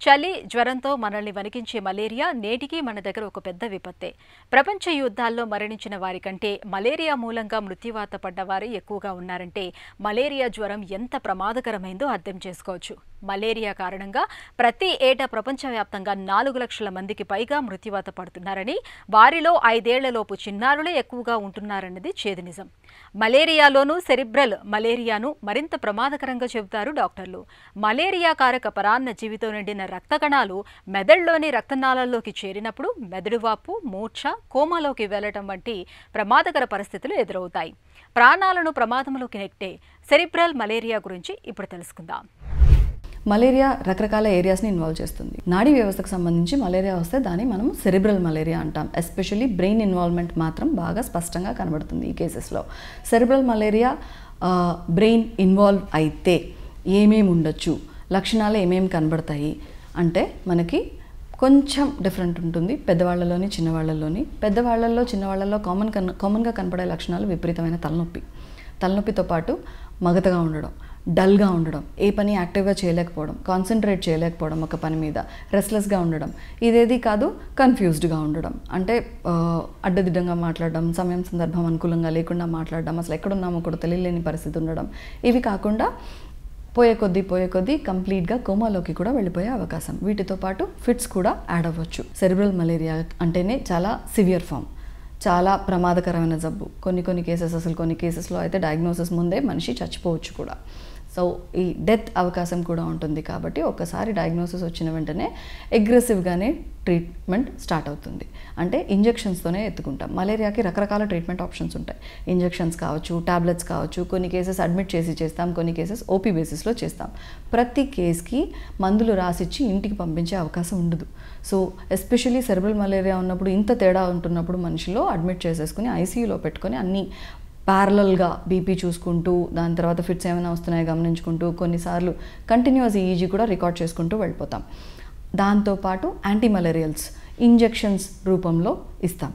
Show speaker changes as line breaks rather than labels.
చలి జ్వరంతో మనల్ని వణికించే మలేరియా నేటికీ మన దగ్గర ఒక పెద్ద విపత్తే. ప్రపంచ యుద్ధాల్లో మరణించిన వారి కంటే మలేరియా మూలంగా మృత్యువాత పడ్డవారు ఎక్కువగా ఉన్నారంటే మలేరియా జ్వరం ఎంత ప్రమాదకరమైందో అర్థం చేసుకోవచ్చు. మలేరియా కారణంగా ప్రతి ఏటా ప్రపంచవ్యాప్తంగా 4 లక్షల మందికి పైగా మృత్యువాత పడుతున్నారని, వారిలో 5 ఏళ్లలోపు చిన్నారులే ఎక్కువగా ఉంటున్నారన్నది చేదు నిజం. మలేరియాలోనూ సెరిబ్రల్ మలేరియాను మరింత ప్రమాదకరంగా చెబుతారు డాక్టర్లు. మలేరియా కారక పరాన్న జీవితో నిండిన రక్త కణాలు మెదడులోని రక్తనాళాల్లోకి చేరినప్పుడు మెదడువాపు, మూర్ఛ, కోమాలోకి వెళ్లటం వంటి ప్రమాదకర పరిస్థితులు ఎదురవుతాయి. ప్రాణాలను ప్రమాదంలోకి నెట్టే సెరిబ్రల్ మలేరియా గురించి ఇప్పుడు తెలుసుకుందాం.
మలేరియా రకరకాల ఏరియాస్ని ఇన్వాల్వ్ చేస్తుంది. నాడీ వ్యవస్థకు సంబంధించి మలేరియా వస్తే దాన్ని మనం సెరిబ్రల్ మలేరియా అంటాం. ఎస్పెషల్లీ బ్రెయిన్ ఇన్వాల్వ్మెంట్ మాత్రం బాగా స్పష్టంగా కనబడుతుంది ఈ కేసెస్లో. సెరిబ్రల్ మలేరియా బ్రెయిన్ ఇన్వాల్వ్ అయితే ఏమేమి ఉండొచ్చు, లక్షణాలు ఏమేమి కనబడతాయి అంటే మనకి కొంచెం డిఫరెంట్ ఉంటుంది పెద్దవాళ్ళలోని చిన్నవాళ్ళలోని. పెద్దవాళ్ళల్లో చిన్నవాళ్ళల్లో కామన్గా కనపడే లక్షణాలు విపరీతమైన తలనొప్పితో పాటు మగతగా ఉండడం, డల్గా ఉండడం, ఏ పని యాక్టివ్గా చేయలేకపోవడం, కాన్సన్ట్రేట్ చేయలేకపోవడం ఒక పని మీద, రెస్ట్లెస్గా ఉండడం, ఇదేది కాదు కన్ఫ్యూజ్డ్గా ఉండడం అంటే అడ్డదిడ్డంగా మాట్లాడడం, సమయం సందర్భం అనుకూలంగా లేకుండా మాట్లాడడం, అసలు ఎక్కడున్నామో కూడా తెలియలేని పరిస్థితి ఉండడం. ఇవి కాకుండా పోయే కొద్దీ కంప్లీట్గా కోమాలోకి కూడా వెళ్ళిపోయే అవకాశం. వీటితో పాటు ఫిట్స్ కూడా యాడ్ అవ్వచ్చు. సెరిబ్రల్ మలేరియా అంటేనే చాలా సివియర్ ఫామ్, చాలా ప్రమాదకరమైన జబ్బు. కొన్ని కేసెస్లో అయితే డయాగ్నోసిస్ ముందే మనిషి చచ్చిపోవచ్చు కూడా. సో ఈ డెత్ అవకాశం కూడా ఉంటుంది. కాబట్టి ఒక్కసారి డయాగ్నోసిస్ వచ్చిన వెంటనే అగ్రెసివ్గానే ట్రీట్మెంట్ స్టార్ట్ అవుతుంది. అంటే ఇంజెక్షన్స్తోనే ఎత్తుకుంటాం. మలేరియాకి రకరకాల ట్రీట్మెంట్ ఆప్షన్స్ ఉంటాయి. ఇంజెక్షన్స్ కావచ్చు, టాబ్లెట్స్ కావచ్చు, కొన్ని కేసెస్ అడ్మిట్ చేసి చేస్తాం, కొన్ని కేసెస్ ఓపీ బేసిస్లో చేస్తాం. ప్రతి కేసుకి మందులు రాసిచ్చి ఇంటికి పంపించే అవకాశం ఉండదు. సో ఎస్పెషల్లీ సెరిబ్రల్ మలేరియా ఉన్నప్పుడు, ఇంత తేడా ఉంటున్నప్పుడు మనిషిలో అడ్మిట్ చేసేసుకుని ఐసీయూలో పెట్టుకొని అన్నీ ప్యారలల్గా బీపీ చూసుకుంటూ, దాని తర్వాత ఫిట్స్ ఏమైనా వస్తున్నాయో గమనించుకుంటూ, కొన్నిసార్లు కంటిన్యూస్ ఈజీ కూడా రికార్డ్ చేసుకుంటూ వెళ్ళిపోతాం. దాంతోపాటు యాంటీమలేరియల్స్ ఇంజెక్షన్స్ రూపంలో ఇస్తాం.